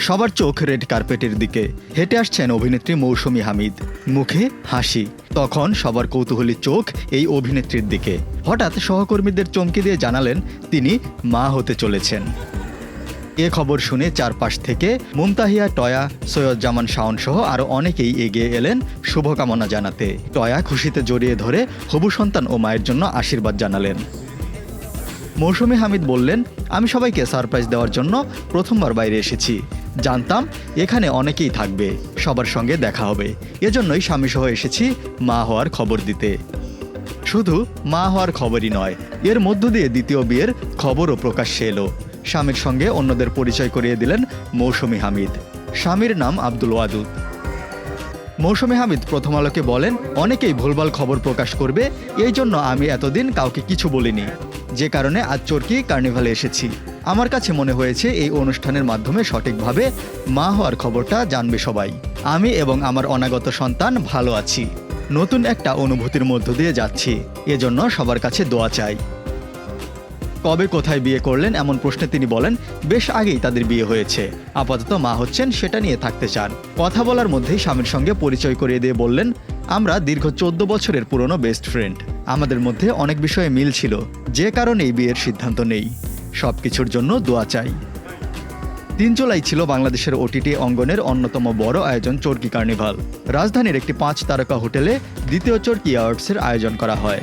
সবার চোখ রেড কার্পেটের দিকে। হেঁটে আসছেন অভিনেত্রী মৌসুমী হামিদ, মুখে হাসি। তখন সবার কৌতূহলী চোখ এই অভিনেত্রীর দিকে। হঠাৎ সহকর্মীদের চমকে দিয়ে জানালেন তিনি মা হতে চলেছেন। এ খবর শুনে চারপাশ থেকে মুমতাহিয়া, টয়া, সৈয়দ জামান শাওন সহ আরও অনেকেই এগিয়ে এলেন শুভকামনা জানাতে। টয়া খুশিতে জড়িয়ে ধরে হবু সন্তান ও মায়ের জন্য আশীর্বাদ জানালেন। মৌসুমী হামিদ বললেন, আমি সবাইকে সারপ্রাইজ দেওয়ার জন্য প্রথমবার বাইরে এসেছি। জানতাম এখানে অনেকেই থাকবে, সবার সঙ্গে দেখা হবে। এজন্যই স্বামীসহ এসেছি মা হওয়ার খবর দিতে। শুধু মা হওয়ার খবরই নয়, এর মধ্য দিয়ে দ্বিতীয় বিয়ের খবরও প্রকাশ্যে এলো। স্বামীর সঙ্গে অন্যদের পরিচয় করিয়ে দিলেন মৌসুমী হামিদ। স্বামীর নাম আব্দুল ওয়াদুদ। মৌসুমী হামিদ প্রথম আলোকে বলেন, অনেকেই ভুলভাল খবর প্রকাশ করবে, এই জন্য আমি এতদিন কাউকে কিছু বলিনি, যে কারণে আজ চরকি কার্নিভালে এসেছি। আমার কাছে মনে হয়েছে এই অনুষ্ঠানের মাধ্যমে সঠিকভাবে মা হওয়ার খবরটা জানবে সবাই। আমি এবং আমার অনাগত সন্তান ভালো আছি, নতুন একটা অনুভূতির মধ্য দিয়ে যাচ্ছি, এজন্য সবার কাছে দোয়া চাই। কবে কোথায় বিয়ে করলেন এমন প্রশ্নে তিনি বলেন, বেশ আগেই তাদের বিয়ে হয়েছে, আপাতত মা হচ্ছেন সেটা নিয়ে থাকতে চান। কথা বলার মধ্যেই স্বামীর সঙ্গে পরিচয় করিয়ে দিয়ে বললেন, আমরা দীর্ঘ 14 বছরের পুরনো বেস্ট ফ্রেন্ড। আমাদের মধ্যে অনেক বিষয়ে মিল ছিল, যে কারণেই বিয়ের সিদ্ধান্ত নেই। সব কিছুর জন্য দোয়া চাই। 3 জুলাই ছিল বাংলাদেশের ওটিটি অঙ্গনের অন্যতম বড় আয়োজন চরকি কার্নিভাল। রাজধানীর একটি 5 তারকা হোটেলে দ্বিতীয় চরকি অ্যাওয়ার্ডসের আয়োজন করা হয়।